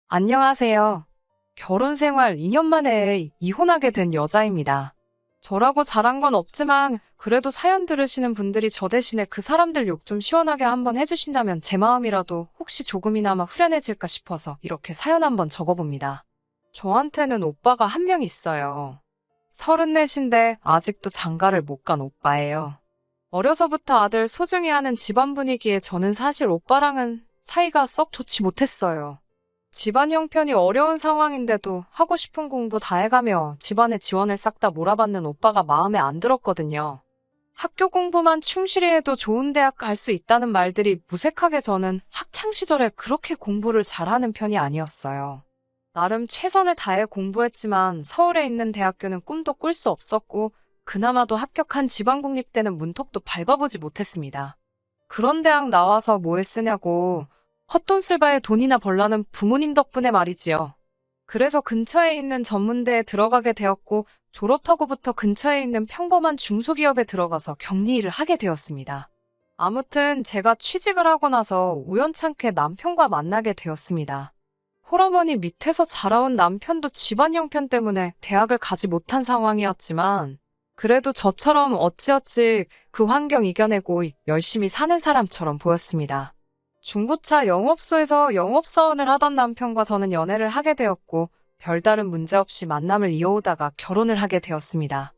안녕하세요. 결혼 생활 2년 만에 이혼하게 된 여자입니다. 저라고 잘한 건 없지만 그래도 사연 들으시는 분들이 저 대신에 그 사람들 욕 좀 시원하게 한번 해주신다면 제 마음이라도 혹시 조금이나마 후련해질까 싶어서 이렇게 사연 한번 적어봅니다. 저한테는 오빠가 한 명 있어요. 34인데 아직도 장가를 못 간 오빠예요. 어려서부터 아들 소중히 하는 집안 분위기에 저는 사실 오빠랑은 사이가 썩 좋지 못했어요. 집안 형편이 어려운 상황인데도 하고 싶은 공부 다 해가며 집안의 지원을 싹 다 몰아받는 오빠가 마음에 안 들었거든요. 학교 공부만 충실히 해도 좋은 대학 갈 수 있다는 말들이 무색하게 저는 학창 시절에 그렇게 공부를 잘하는 편이 아니었어요. 나름 최선을 다해 공부했지만 서울에 있는 대학교는 꿈도 꿀 수 없었고 그나마도 합격한 지방국립대는 문턱도 밟아보지 못했습니다. 그런 대학 나와서 뭐 했으냐고 헛돈 쓸 바에 돈이나 벌라는 부모님 덕분에 말이지요. 그래서 근처에 있는 전문대에 들어가게 되었고 졸업하고부터 근처에 있는 평범한 중소기업에 들어가서 격리 일을 하게 되었습니다. 아무튼 제가 취직을 하고 나서 우연찮게 남편과 만나게 되었습니다. 홀어머니 밑에서 자라온 남편도 집안 형편 때문에 대학을 가지 못한 상황이었지만 그래도 저처럼 어찌어찌 그 환경 이겨내고 열심히 사는 사람처럼 보였습니다. 중고차 영업소에서 영업사원을 하던 남편과 저는 연애를 하게 되었고 별다른 문제 없이 만남을 이어오다가 결혼을 하게 되었습니다.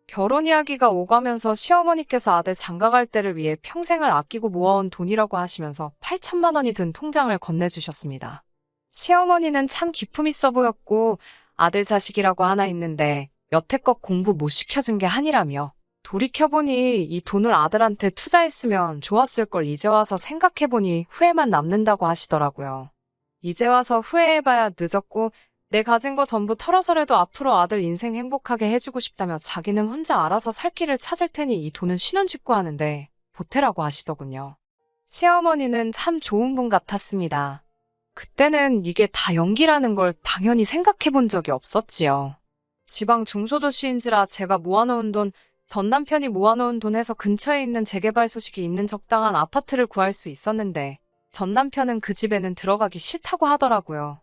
결혼 이야기가 오가면서 시어머니께서 아들 장가갈 때를 위해 평생을 아끼고 모아온 돈이라고 하시면서 8천만 원이 든 통장을 건네주셨습니다. 시어머니는 참 기품 있어 보였고 아들 자식이라고 하나 있는데 여태껏 공부 못 시켜준 게 한이라며 돌이켜보니 이 돈을 아들한테 투자했으면 좋았을 걸 이제 와서 생각해보니 후회만 남는다고 하시더라고요. 이제 와서 후회해봐야 늦었고 내 가진 거 전부 털어서라도 앞으로 아들 인생 행복하게 해주고 싶다며 자기는 혼자 알아서 살 길을 찾을 테니 이 돈은 신혼집구 하는데 보태라고 하시더군요. 시어머니는 참 좋은 분 같았습니다. 그때는 이게 다 연기라는 걸 당연히 생각해본 적이 없었지요. 지방 중소도시인지라 제가 모아놓은 돈, 전 남편이 모아놓은 돈에서 근처에 있는 재개발 소식이 있는 적당한 아파트를 구할 수 있었는데 전 남편은 그 집에는 들어가기 싫다고 하더라고요.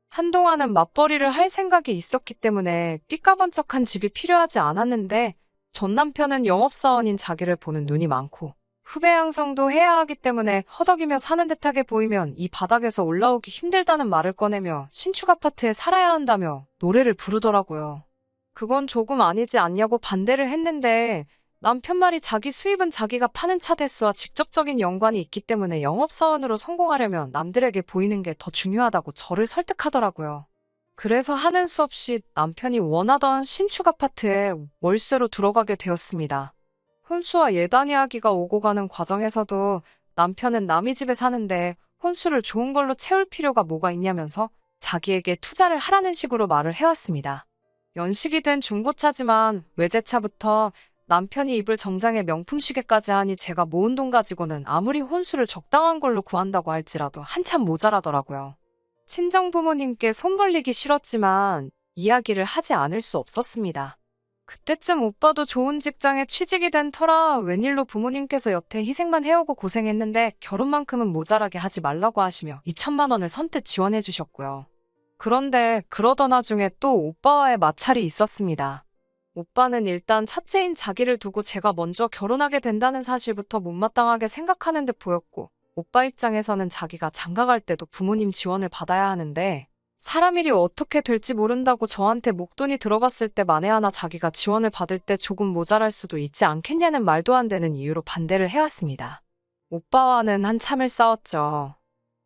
한동안은 맞벌이를 할 생각이 있었기 때문에 삐까번쩍한 집이 필요하지 않았는데 전 남편은 영업사원인 자기를 보는 눈이 많고 후배 양성도 해야 하기 때문에 허덕이며 사는 듯하게 보이면 이 바닥에서 올라오기 힘들다는 말을 꺼내며 신축 아파트에 살아야 한다며 노래를 부르더라고요. 그건 조금 아니지 않냐고 반대를 했는데 남편 말이 자기 수입은 자기가 파는 차 대수와 직접적인 연관이 있기 때문에 영업사원으로 성공하려면 남들에게 보이는 게 더 중요하다고 저를 설득하더라고요. 그래서 하는 수 없이 남편이 원하던 신축 아파트에 월세로 들어가게 되었습니다. 혼수와 예단 이야기가 오고 가는 과정에서도 남편은 남의 집에 사는데 혼수를 좋은 걸로 채울 필요가 뭐가 있냐면서 자기에게 투자를 하라는 식으로 말을 해왔습니다. 연식이 된 중고차지만 외제차부터 남편이 입을 정장에 명품 시계까지 하니 제가 모은 돈 가지고는 아무리 혼수를 적당한 걸로 구한다고 할지라도 한참 모자라더라고요. 친정 부모님께 손 벌리기 싫었지만 이야기를 하지 않을 수 없었습니다. 그때쯤 오빠도 좋은 직장에 취직이 된 터라 웬일로 부모님께서 여태 희생만 해오고 고생했는데 결혼만큼은 모자라게 하지 말라고 하시며 2천만 원을 선뜻 지원해 주셨고요. 그런데 그러던 와중에 또 오빠와의 마찰이 있었습니다. 오빠는 일단 첫째인 자기를 두고 제가 먼저 결혼하게 된다는 사실부터 못마땅하게 생각하는 듯 보였고 오빠 입장에서는 자기가 장가갈 때도 부모님 지원을 받아야 하는데 사람 일이 어떻게 될지 모른다고 저한테 목돈이 들어갔을 때 만에 하나 자기가 지원을 받을 때 조금 모자랄 수도 있지 않겠냐는 말도 안 되는 이유로 반대를 해왔습니다. 오빠와는 한참을 싸웠죠.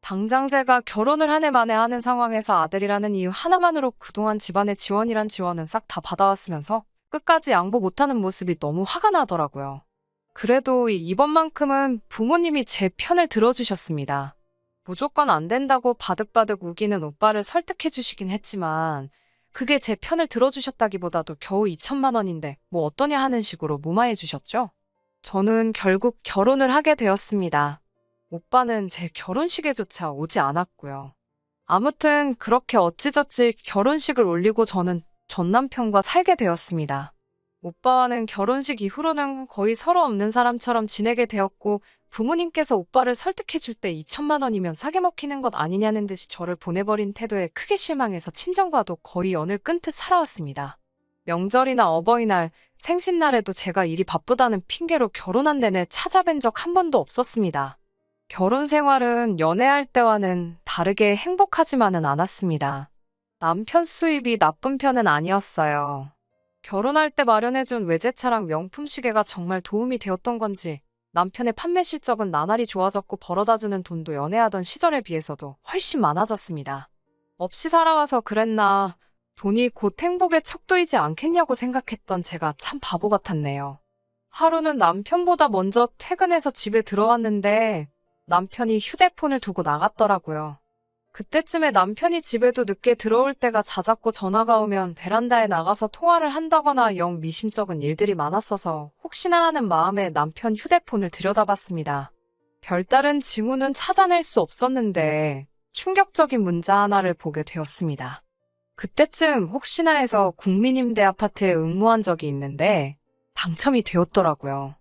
당장 제가 결혼을 한 해 만에 하는 상황에서 아들이라는 이유 하나만으로 그동안 집안의 지원이란 지원은 싹 다 받아왔으면서 끝까지 양보 못하는 모습이 너무 화가 나더라고요. 그래도 이번만큼은 부모님이 제 편을 들어주셨습니다. 무조건 안 된다고 바득바득 우기는 오빠를 설득해 주시긴 했지만 그게 제 편을 들어주셨다기보다도 겨우 2천만 원인데 뭐 어떠냐 하는 식으로 무마해 주셨죠. 저는 결국 결혼을 하게 되었습니다. 오빠는 제 결혼식에조차 오지 않았고요. 아무튼 그렇게 어찌저찌 결혼식을 올리고 저는 전 남편과 살게 되었습니다. 오빠와는 결혼식 이후로는 거의 서로 없는 사람처럼 지내게 되었고 부모님께서 오빠를 설득해줄 때 2천만 원이면 싸게 먹히는 것 아니냐는 듯이 저를 보내버린 태도에 크게 실망해서 친정과도 거의 연을 끊듯 살아왔습니다. 명절이나 어버이날, 생신날에도 제가 일이 바쁘다는 핑계로 결혼한 내내 찾아뵌 적 한 번도 없었습니다. 결혼 생활은 연애할 때와는 다르게 행복하지만은 않았습니다. 남편 수입이 나쁜 편은 아니었어요. 결혼할 때 마련해준 외제차랑 명품 시계가 정말 도움이 되었던 건지 남편의 판매 실적은 나날이 좋아졌고 벌어다주는 돈도 연애하던 시절에 비해서도 훨씬 많아졌습니다. 없이 살아와서 그랬나, 돈이 곧 행복의 척도이지 않겠냐고 생각했던 제가 참 바보 같았네요. 하루는 남편보다 먼저 퇴근해서 집에 들어왔는데 남편이 휴대폰을 두고 나갔더라고요. 그때쯤에 남편이 집에도 늦게 들어올 때가 잦았고 전화가 오면 베란다에 나가서 통화를 한다거나 영 미심쩍은 일들이 많았어서 혹시나 하는 마음에 남편 휴대폰을 들여다봤습니다. 별다른 징후는 찾아낼 수 없었는데 충격적인 문자 하나를 보게 되었습니다. 그때쯤 혹시나 해서 국민임대아파트에 응모한 적이 있는데 당첨이 되었더라고요.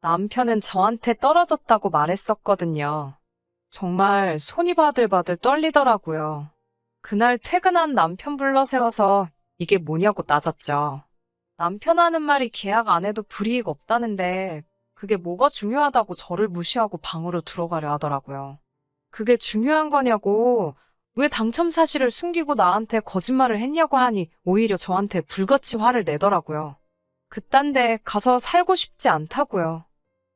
남편은 저한테 떨어졌다고 말했었거든요. 정말 손이 바들바들 떨리더라고요. 그날 퇴근한 남편 불러 세워서 이게 뭐냐고 따졌죠. 남편 하는 말이 계약 안 해도 불이익 없다는데 그게 뭐가 중요하다고 저를 무시하고 방으로 들어가려 하더라고요. 그게 중요한 거냐고, 왜 당첨 사실을 숨기고 나한테 거짓말을 했냐고 하니 오히려 저한테 불같이 화를 내더라고요. 그딴 데 가서 살고 싶지 않다고요.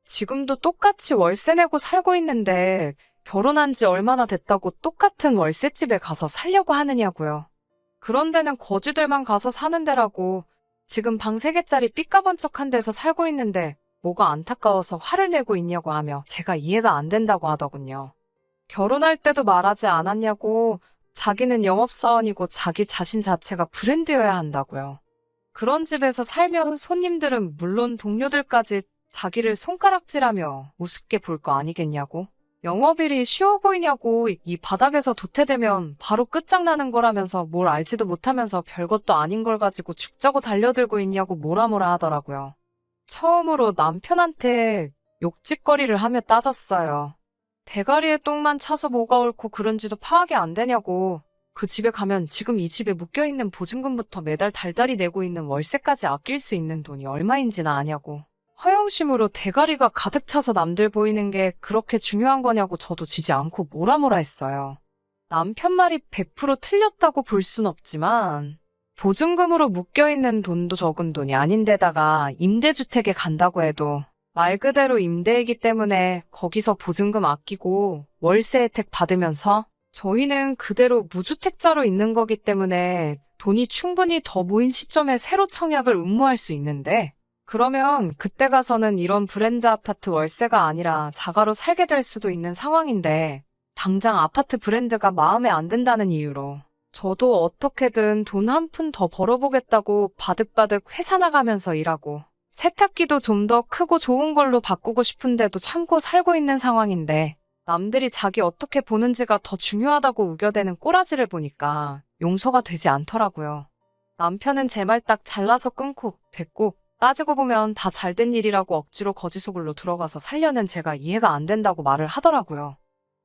지금도 똑같이 월세 내고 살고 있는데 결혼한 지 얼마나 됐다고 똑같은 월세집에 가서 살려고 하느냐고요. 그런 데는 거지들만 가서 사는 데라고. 지금 방 3개짜리 삐까번쩍한 데서 살고 있는데 뭐가 안타까워서 화를 내고 있냐고 하며 제가 이해가 안 된다고 하더군요. 결혼할 때도 말하지 않았냐고, 자기는 영업사원이고 자기 자신 자체가 브랜드여야 한다고요. 그런 집에서 살면 손님들은 물론 동료들까지 자기를 손가락질하며 우습게 볼 거 아니겠냐고. 영업일이 쉬워 보이냐고. 이 바닥에서 도태되면 바로 끝장나는 거라면서 뭘 알지도 못하면서 별것도 아닌 걸 가지고 죽자고 달려들고 있냐고 뭐라 하더라고요. 처음으로 남편한테 욕짓거리를 하며 따졌어요. 대가리에 똥만 차서 뭐가 옳고 그런지도 파악이 안 되냐고. 그 집에 가면 지금 이 집에 묶여있는 보증금부터 매달 달달이 내고 있는 월세까지 아낄 수 있는 돈이 얼마인지나 아냐고. 허영심으로 대가리가 가득 차서 남들 보이는 게 그렇게 중요한 거냐고 저도 지지 않고 뭐라 했어요. 남편 말이 100% 틀렸다고 볼 순 없지만 보증금으로 묶여있는 돈도 적은 돈이 아닌데다가 임대주택에 간다고 해도 말 그대로 임대이기 때문에 거기서 보증금 아끼고 월세 혜택 받으면서 저희는 그대로 무주택자로 있는 거기 때문에 돈이 충분히 더 모인 시점에 새로 청약을 응모할 수 있는데, 그러면 그때 가서는 이런 브랜드 아파트 월세가 아니라 자가로 살게 될 수도 있는 상황인데 당장 아파트 브랜드가 마음에 안 든다는 이유로 저도 어떻게든 돈 한 푼 더 벌어보겠다고 바득바득 회사 나가면서 일하고 세탁기도 좀 더 크고 좋은 걸로 바꾸고 싶은데도 참고 살고 있는 상황인데 남들이 자기 어떻게 보는지가 더 중요하다고 우겨대는 꼬라지를 보니까 용서가 되지 않더라고요. 남편은 제 말 딱 잘라서 끊고 됐고, 따지고 보면 다 잘된 일이라고 억지로 거지속으로 들어가서 살려는 제가 이해가 안 된다고 말을 하더라고요.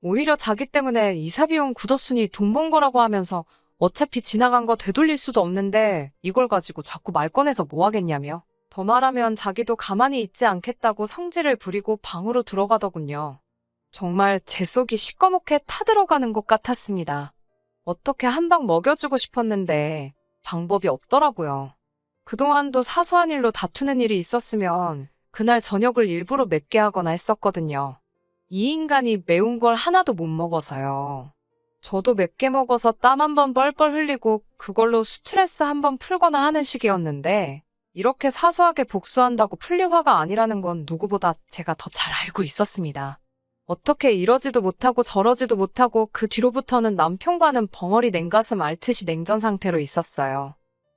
오히려 자기 때문에 이사비용 굳었으니 돈 번 거라고 하면서 어차피 지나간 거 되돌릴 수도 없는데 이걸 가지고 자꾸 말 꺼내서 뭐 하겠냐며. 더 말하면 자기도 가만히 있지 않겠다고 성질을 부리고 방으로 들어가더군요. 정말 제 속이 시꺼멓게 타들어가는 것 같았습니다. 어떻게 한 방 먹여주고 싶었는데 방법이 없더라고요. 그동안도 사소한 일로 다투는 일이 있었으면 그날 저녁을 일부러 맵게 하거나 했었거든요. 이 인간이 매운 걸 하나도 못 먹어서요. 저도 맵게 먹어서 땀 한 번 뻘뻘 흘리고 그걸로 스트레스 한 번 풀거나 하는 시기였는데 이렇게 사소하게 복수한다고 풀릴 화가 아니라는 건 누구보다 제가 더 잘 알고 있었습니다. 어떻게 이러지도 못하고 저러지도 못하고 그 뒤로부터는 남편과는 벙어리 냉가슴 앓듯이 냉전 상태로 있었어요.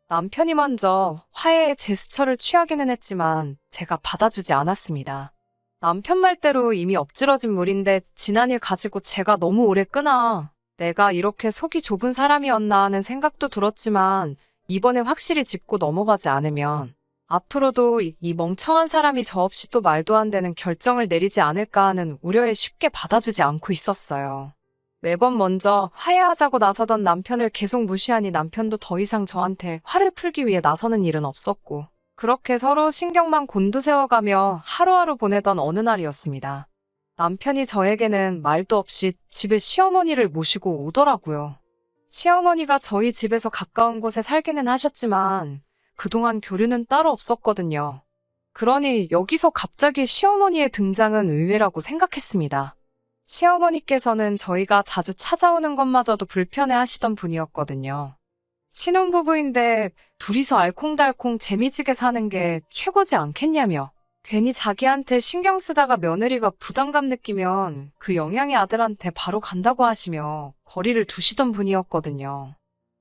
남편이 먼저 화해의 제스처를 취하기는 했지만 제가 받아주지 않았습니다. 남편 말대로 이미 엎질러진 물인데 지난 일 가지고 제가 너무 오래 끄나. 내가 이렇게 속이 좁은 사람이었나 하는 생각도 들었지만 이번에 확실히 짚고 넘어가지 않으면 앞으로도 이 멍청한 사람이 저 없이 또 말도 안 되는 결정을 내리지 않을까 하는 우려에 쉽게 받아주지 않고 있었어요. 매번 먼저 화해하자고 나서던 남편을 계속 무시하니 남편도 더 이상 저한테 화를 풀기 위해 나서는 일은 없었고, 그렇게 서로 신경만 곤두세워가며 하루하루 보내던 어느 날이었습니다. 남편이 저에게는 말도 없이 집에 시어머니를 모시고 오더라고요. 시어머니가 저희 집에서 가까운 곳에 살기는 하셨지만 그동안 교류는 따로 없었거든요. 그러니 여기서 갑자기 시어머니의 등장은 의외라고 생각했습니다. 시어머니께서는 저희가 자주 찾아오는 것마저도 불편해하시던 분이었거든요. 신혼부부인데 둘이서 알콩달콩 재미지게 사는 게 최고지 않겠냐며, 괜히 자기한테 신경 쓰다가 며느리가 부담감 느끼면 그 영향이 아들한테 바로 간다고 하시며 거리를 두시던 분이었거든요.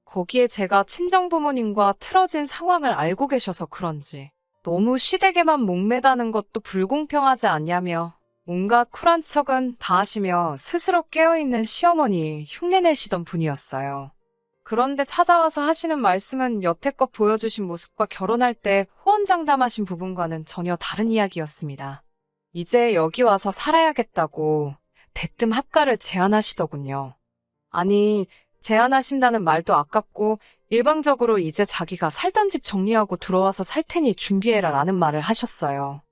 거기에 제가 친정부모님과 틀어진 상황을 알고 계셔서 그런지 너무 시댁에만 목매다는 것도 불공평하지 않냐며 온갖 쿨한 척은 다 하시며 스스로 깨어있는 시어머니 흉내내시던 분이었어요. 그런데 찾아와서 하시는 말씀은 여태껏 보여주신 모습과 결혼할 때 호언장담하신 부분과는 전혀 다른 이야기였습니다. 이제 여기 와서 살아야겠다고 대뜸 합가를 제안하시더군요. 아니, 제안하신다는 말도 아깝고 일방적으로 이제 자기가 살던 집 정리하고 들어와서 살 테니 준비해라 라는 말을 하셨어요.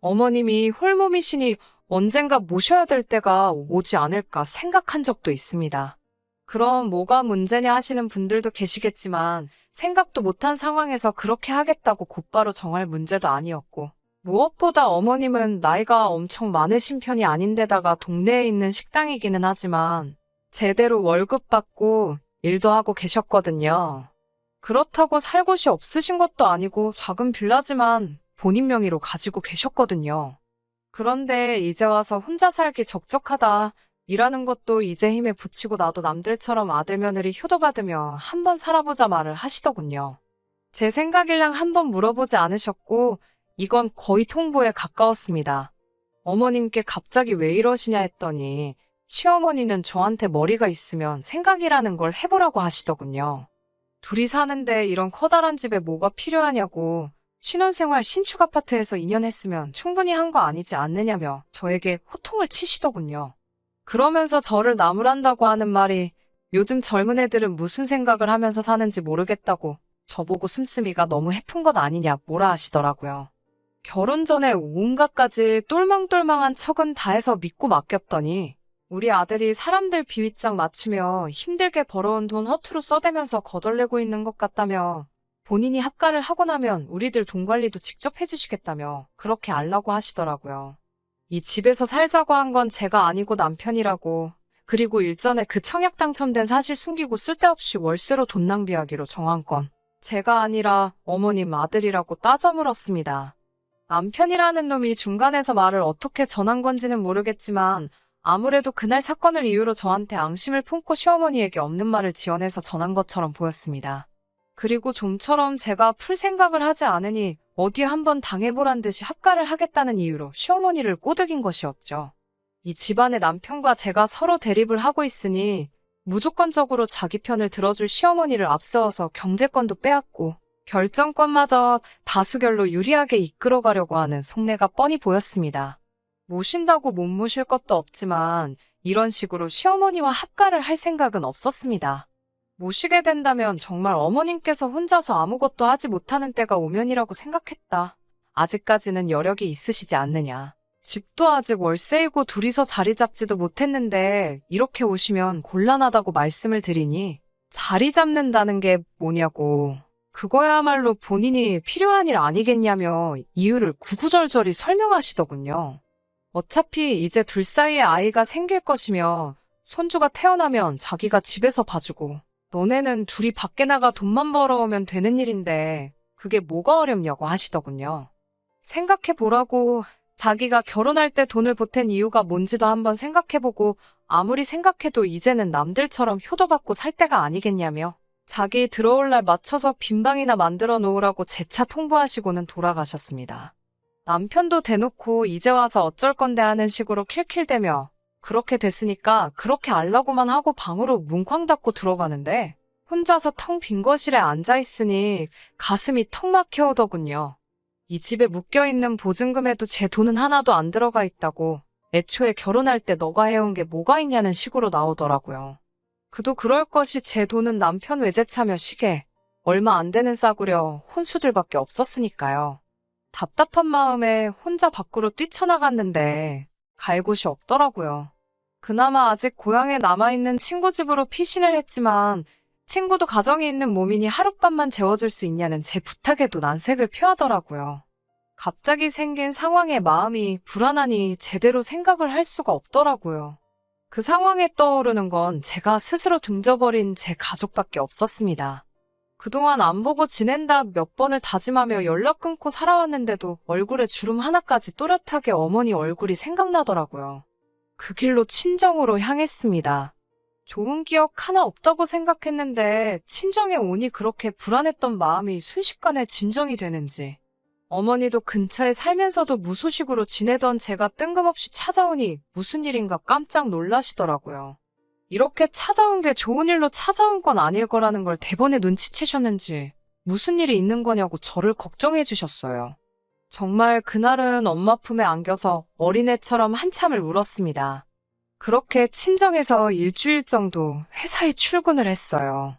어머님이 홀몸이시니 언젠가 모셔야 될 때가 오지 않을까 생각한 적도 있습니다. 그럼 뭐가 문제냐 하시는 분들도 계시겠지만 생각도 못한 상황에서 그렇게 하겠다고 곧바로 정할 문제도 아니었고, 무엇보다 어머님은 나이가 엄청 많으신 편이 아닌데다가 동네에 있는 식당이기는 하지만 제대로 월급 받고 일도 하고 계셨거든요. 그렇다고 살 곳이 없으신 것도 아니고 작은 빌라지만 본인 명의로 가지고 계셨거든요. 그런데 이제 와서 혼자 살기 적적하다, 일하는 것도 이제 힘에 부치고 나도 남들처럼 아들 며느리 효도받으며 한번 살아보자 말을 하시더군요. 제 생각일랑 한번 물어보지 않으셨고 이건 거의 통보에 가까웠습니다. 어머님께 갑자기 왜 이러시냐 했더니 시어머니는 저한테 머리가 있으면 생각이라는 걸 해보라고 하시더군요. 둘이 사는데 이런 커다란 집에 뭐가 필요하냐고, 신혼생활 신축 아파트에서 2년 했으면 충분히 한 거 아니지 않느냐며 저에게 호통을 치시더군요. 그러면서 저를 나무란다고 하는 말이 요즘 젊은 애들은 무슨 생각을 하면서 사는지 모르겠다고 저보고 씀씀이가 너무 해픈 것 아니냐 뭐라 하시더라고요. 결혼 전에 온갖 가지 똘망똘망한 척은 다 해서 믿고 맡겼더니 우리 아들이 사람들 비윗장 맞추며 힘들게 벌어온 돈 허투루 써대면서 거덜내고 있는 것 같다며, 본인이 합가를 하고 나면 우리들 돈 관리도 직접 해주시겠다며 그렇게 알라고 하시더라고요. 이 집에서 살자고 한 건 제가 아니고 남편이라고, 그리고 일전에 그 청약 당첨된 사실 숨기고 쓸데없이 월세로 돈 낭비하기로 정한 건 제가 아니라 어머님 아들이라고 따져 물었습니다. 남편이라는 놈이 중간에서 말을 어떻게 전한 건지는 모르겠지만 아무래도 그날 사건을 이유로 저한테 앙심을 품고 시어머니에게 없는 말을 지어내서 전한 것처럼 보였습니다. 그리고 좀처럼 제가 풀 생각을 하지 않으니 어디에 한번 당해보란 듯이 합가를 하겠다는 이유로 시어머니를 꼬드긴 것이었죠. 이 집안의 남편과 제가 서로 대립을 하고 있으니 무조건적으로 자기 편을 들어줄 시어머니를 앞세워서 경제권도 빼앗고 결정권마저 다수결로 유리하게 이끌어가려고 하는 속내가 뻔히 보였습니다. 모신다고 못 모실 것도 없지만 이런 식으로 시어머니와 합가를 할 생각은 없었습니다. 모시게 된다면 정말 어머님께서 혼자서 아무것도 하지 못하는 때가 오면이라고 생각했다. 아직까지는 여력이 있으시지 않느냐. 집도 아직 월세이고 둘이서 자리 잡지도 못했는데 이렇게 오시면 곤란하다고 말씀을 드리니 자리 잡는다는 게 뭐냐고. 그거야말로 본인이 필요한 일 아니겠냐며 이유를 구구절절히 설명하시더군요. 어차피 이제 둘 사이에 아이가 생길 것이며 손주가 태어나면 자기가 집에서 봐주고 너네는 둘이 밖에 나가 돈만 벌어오면 되는 일인데 그게 뭐가 어렵냐고 하시더군요. 생각해보라고, 자기가 결혼할 때 돈을 보탠 이유가 뭔지도 한번 생각해보고 아무리 생각해도 이제는 남들처럼 효도받고 살 때가 아니겠냐며 자기 들어올 날 맞춰서 빈방이나 만들어 놓으라고 재차 통보하시고는 돌아가셨습니다. 남편도 대놓고 이제 와서 어쩔 건데 하는 식으로 킬킬대며 그렇게 됐으니까 그렇게 알라고만 하고 방으로 뭉쾅 닫고 들어가는데 혼자서 텅 빈 거실에 앉아있으니 가슴이 턱 막혀 오더군요. 이 집에 묶여있는 보증금에도 제 돈은 하나도 안 들어가 있다고 애초에 결혼할 때 너가 해온 게 뭐가 있냐는 식으로 나오더라고요. 그도 그럴 것이 제 돈은 남편 외제차며 시계, 얼마 안 되는 싸구려 혼수들밖에 없었으니까요. 답답한 마음에 혼자 밖으로 뛰쳐나갔는데 갈 곳이 없더라고요. 그나마 아직 고향에 남아있는 친구 집으로 피신을 했지만 친구도 가정이 있는 몸이니 하룻밤만 재워줄 수 있냐는 제 부탁에도 난색을 표하더라고요. 갑자기 생긴 상황에 마음이 불안하니 제대로 생각을 할 수가 없더라고요. 그 상황에 떠오르는 건 제가 스스로 등져버린 제 가족밖에 없었습니다. 그동안 안 보고 지낸다 몇 번을 다짐하며 연락 끊고 살아왔는데도 얼굴에 주름 하나까지 또렷하게 어머니 얼굴이 생각나더라고요. 그 길로 친정으로 향했습니다. 좋은 기억 하나 없다고 생각했는데 친정에 오니 그렇게 불안했던 마음이 순식간에 진정이 되는지 어머니도 근처에 살면서도 무소식으로 지내던 제가 뜬금없이 찾아오니 무슨 일인가 깜짝 놀라시더라고요. 이렇게 찾아온 게 좋은 일로 찾아온 건 아닐 거라는 걸 대번에 눈치채셨는지 무슨 일이 있는 거냐고 저를 걱정해 주셨어요. 정말 그날은 엄마 품에 안겨서 어린애처럼 한참을 울었습니다. 그렇게 친정에서 일주일 정도 회사에 출근을 했어요.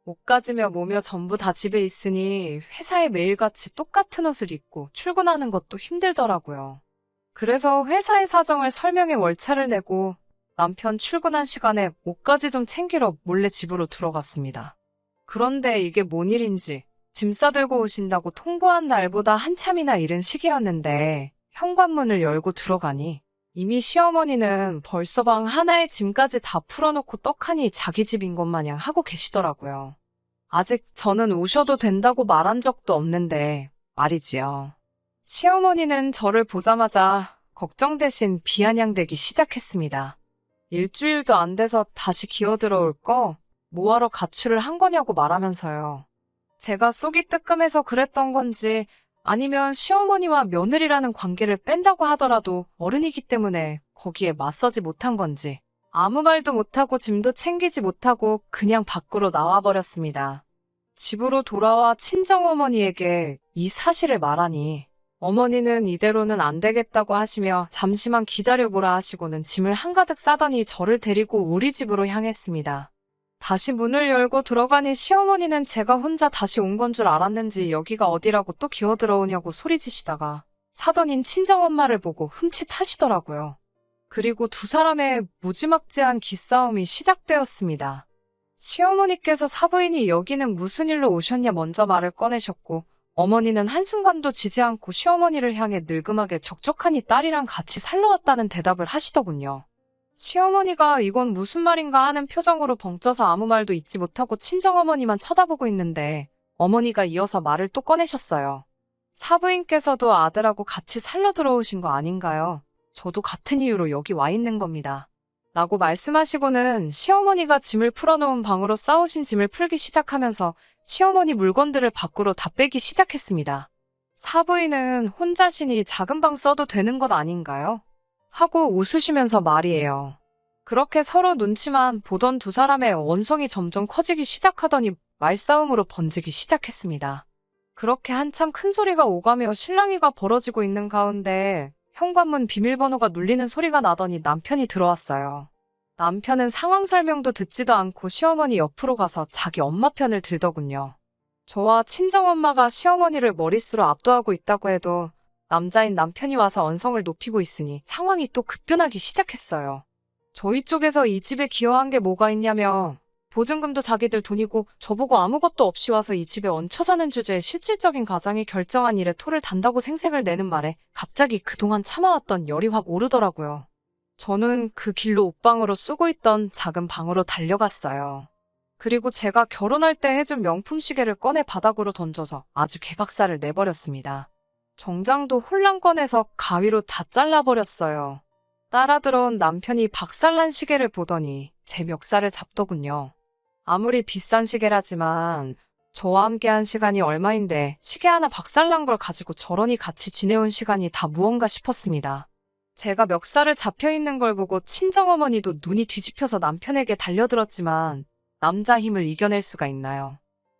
옷 가지며 뭐며 전부 다 집에 있으니 회사에 매일같이 똑같은 옷을 입고 출근하는 것도 힘들더라고요. 그래서 회사의 사정을 설명해 월차를 내고 남편 출근한 시간에 옷까지 좀 챙기러 몰래 집으로 들어갔습니다. 그런데 이게 뭔 일인지 짐 싸들고 오신다고 통보한 날보다 한참이나 이른 시기였는데 현관문을 열고 들어가니 이미 시어머니는 벌써 방 하나에 짐까지 다 풀어놓고 떡하니 자기 집인 것 마냥 하고 계시더라고요. 아직 저는 오셔도 된다고 말한 적도 없는데 말이지요. 시어머니는 저를 보자마자 걱정 대신 비아냥대기 시작했습니다. 일주일도 안 돼서 다시 기어들어올 거 뭐하러 가출을 한 거냐고 말하면서요. 제가 속이 뜨끔해서 그랬던 건지 아니면 시어머니와 며느리라는 관계를 뺀다고 하더라도 어른이기 때문에 거기에 맞서지 못한 건지 아무 말도 못하고 짐도 챙기지 못하고 그냥 밖으로 나와버렸습니다. 집으로 돌아와 친정어머니에게 이 사실을 말하니 어머니는 이대로는 안 되겠다고 하시며 잠시만 기다려보라 하시고는 짐을 한가득 싸더니 저를 데리고 우리 집으로 향했습니다. 다시 문을 열고 들어가니 시어머니는 제가 혼자 다시 온 건 줄 알았는지 여기가 어디라고 또 기어들어오냐고 소리지시다가 사돈인 친정엄마를 보고 흠칫하시더라고요. 그리고 두 사람의 무지막지한 기싸움이 시작되었습니다. 시어머니께서 사부인이 여기는 무슨 일로 오셨냐 먼저 말을 꺼내셨고 어머니는 한순간도 지지 않고 시어머니를 향해 늙음하게 적적하니 딸이랑 같이 살러 왔다는 대답을 하시더군요. 시어머니가 이건 무슨 말인가 하는 표정으로 벙쪄서 아무 말도 잊지 못하고 친정어머니만 쳐다보고 있는데 어머니가 이어서 말을 또 꺼내셨어요. 사부인께서도 아들하고 같이 살러 들어오신 거 아닌가요? 저도 같은 이유로 여기 와 있는 겁니다. 라고 말씀하시고는 시어머니가 짐을 풀어놓은 방으로 싸우신 짐을 풀기 시작하면서 시어머니 물건들을 밖으로 다 빼기 시작했습니다. 사부인은 혼자시니 작은 방 써도 되는 것 아닌가요? 하고 웃으시면서 말이에요. 그렇게 서로 눈치만 보던 두 사람의 원성이 점점 커지기 시작하더니 말싸움으로 번지기 시작했습니다. 그렇게 한참 큰 소리가 오가며 실랑이가 벌어지고 있는 가운데 현관문 비밀번호가 눌리는 소리가 나더니 남편이 들어왔어요. 남편은 상황 설명도 듣지도 않고 시어머니 옆으로 가서 자기 엄마 편을 들더군요. 저와 친정엄마가 시어머니를 머릿수로 압도하고 있다고 해도 남자인 남편이 와서 언성을 높이고 있으니 상황이 또 급변하기 시작했어요. 저희 쪽에서 이 집에 기여한 게 뭐가 있냐며 보증금도 자기들 돈이고 저보고 아무것도 없이 와서 이 집에 얹혀 사는 주제에 실질적인 가장이 결정한 일에 토를 단다고 생색을 내는 말에 갑자기 그동안 참아왔던 열이 확 오르더라고요. 저는 그 길로 옷방으로 쓰고 있던 작은 방으로 달려갔어요. 그리고 제가 결혼할 때 해준 명품 시계를 꺼내 바닥으로 던져서 아주 개박살을 내버렸습니다. 정장도 홀랑 꺼내서 가위로 다 잘라버렸어요. 따라 들어온 남편이 박살난 시계를 보더니 제 멱살을 잡더군요. 아무리 비싼 시계라지만 저와 함께한 시간이 얼마인데 시계 하나 박살난 걸 가지고 저러니 같이 지내온 시간이 다 무언가 싶었습니다. 제가 멱살을 잡혀있는 걸 보고 친정어머니도 눈이 뒤집혀서 남편에게 달려들었지만 남자 힘을 이겨낼 수가 있나요?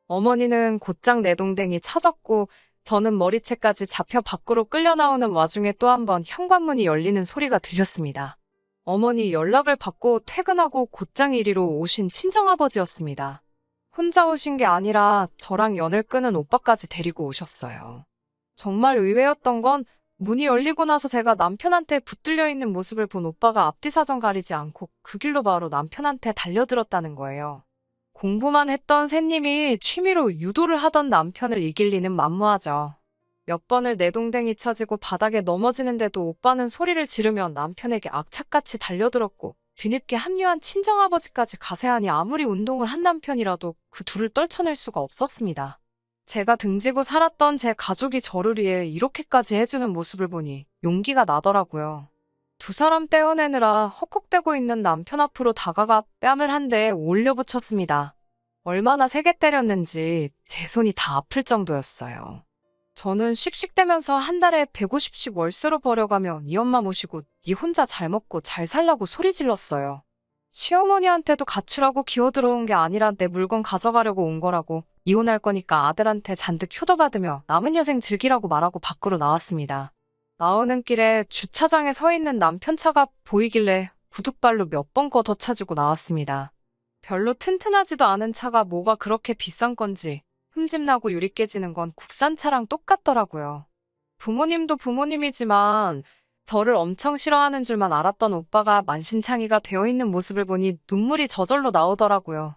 어머니는 곧장 내동댕이 쳐졌고 저는 머리채까지 잡혀 밖으로 끌려 나오는 와중에 또 한 번 현관문이 열리는 소리가 들렸습니다. 어머니 연락을 받고 퇴근하고 곧장 이리로 오신 친정아버지였습니다. 혼자 오신 게 아니라 저랑 연을 끄는 오빠까지 데리고 오셨어요. 정말 의외였던 건 문이 열리고 나서 제가 남편한테 붙들려 있는 모습을 본 오빠가 앞뒤 사정 가리지 않고 그 길로 바로 남편한테 달려들었다는 거예요. 공부만 했던 새님이 취미로 유도를 하던 남편을 이길 리는 만무하죠. 몇 번을 내동댕이 쳐지고 바닥에 넘어지는데도 오빠는 소리를 지르며 남편에게 악착같이 달려들었고 뒤늦게 합류한 친정아버지까지 가세하니 아무리 운동을 한 남편이라도 그 둘을 떨쳐낼 수가 없었습니다. 제가 등지고 살았던 제 가족이 저를 위해 이렇게까지 해주는 모습을 보니 용기가 나더라고요. 두 사람 떼어내느라 헉헉대고 있는 남편 앞으로 다가가 뺨을 한 대 올려붙였습니다. 얼마나 세게 때렸는지 제 손이 다 아플 정도였어요. 저는 씩씩대면서 한 달에 150씩 월세로 벌여가며 네 엄마 모시고 네 혼자 잘 먹고 잘 살라고 소리 질렀어요. 시어머니한테도 가출하고 기어들어온 게 아니라 내 물건 가져가려고 온 거라고, 이혼할 거니까 아들한테 잔뜩 효도받으며 남은 여생 즐기라고 말하고 밖으로 나왔습니다. 나오는 길에 주차장에 서 있는 남편 차가 보이길래 구둣발로 몇 번 걷어차주고 나왔습니다. 별로 튼튼하지도 않은 차가 뭐가 그렇게 비싼 건지 흠집나고 유리 깨지는 건 국산차랑 똑같더라고요. 부모님도 부모님이지만 저를 엄청 싫어하는 줄만 알았던 오빠가 만신창이가 되어 있는 모습을 보니 눈물이 저절로 나오더라고요.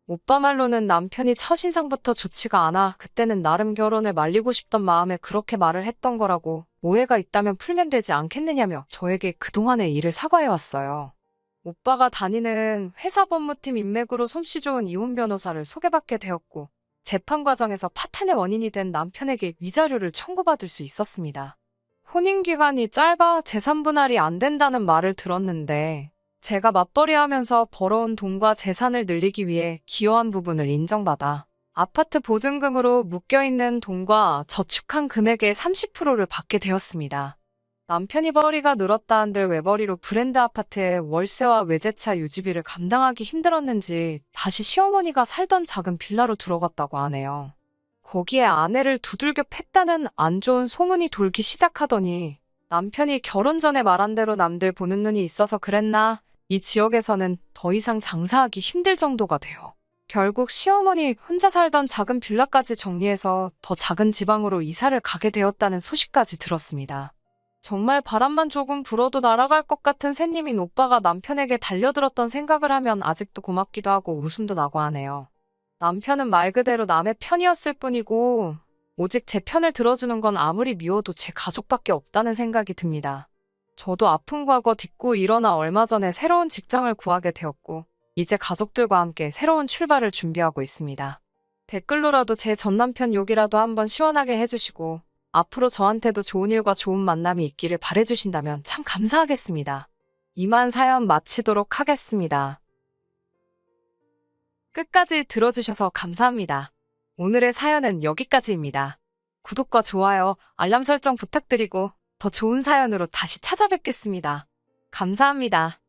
오빠 말로는 남편이 첫인상부터 좋지가 않아 그때는 나름 결혼을 말리고 싶던 마음에 그렇게 말을 했던 거라고, 오해가 있다면 풀면 되지 않겠느냐며 저에게 그동안의 일을 사과해왔어요. 오빠가 다니는 회사 법무팀 인맥으로 솜씨 좋은 이혼 변호사를 소개받게 되었고 재판 과정에서 파탄의 원인이 된 남편에게 위자료를 청구받을 수 있었습니다. 혼인기간이 짧아 재산 분할이 안 된다는 말을 들었는데 제가 맞벌이하면서 벌어온 돈과 재산을 늘리기 위해 기여한 부분을 인정받아 아파트 보증금으로 묶여있는 돈과 저축한 금액의 30%를 받게 되었습니다. 남편이 벌이가 늘었다 한들 외벌이로 브랜드 아파트의 월세와 외제차 유지비를 감당하기 힘들었는지 다시 시어머니가 살던 작은 빌라로 들어갔다고 하네요. 거기에 아내를 두들겨 팼다는 안 좋은 소문이 돌기 시작하더니 남편이 결혼 전에 말한 대로 남들 보는 눈이 있어서 그랬나, 이 지역에서는 더 이상 장사하기 힘들 정도가 돼요. 결국 시어머니 혼자 살던 작은 빌라까지 정리해서 더 작은 지방으로 이사를 가게 되었다는 소식까지 들었습니다. 정말 바람만 조금 불어도 날아갈 것 같은 새님인 오빠가 남편에게 달려들었던 생각을 하면 아직도 고맙기도 하고 웃음도 나고 하네요. 남편은 말 그대로 남의 편이었을 뿐이고 오직 제 편을 들어주는 건 아무리 미워도 제 가족밖에 없다는 생각이 듭니다. 저도 아픈 과거 딛고 일어나 얼마 전에 새로운 직장을 구하게 되었고 이제 가족들과 함께 새로운 출발을 준비하고 있습니다. 댓글로라도 제 전남편 욕이라도 한번 시원하게 해주시고 앞으로 저한테도 좋은 일과 좋은 만남이 있기를 바라주신다면 참 감사하겠습니다. 이만 사연 마치도록 하겠습니다. 끝까지 들어주셔서 감사합니다. 오늘의 사연은 여기까지입니다. 구독과 좋아요, 알람 설정 부탁드리고 더 좋은 사연으로 다시 찾아뵙겠습니다. 감사합니다.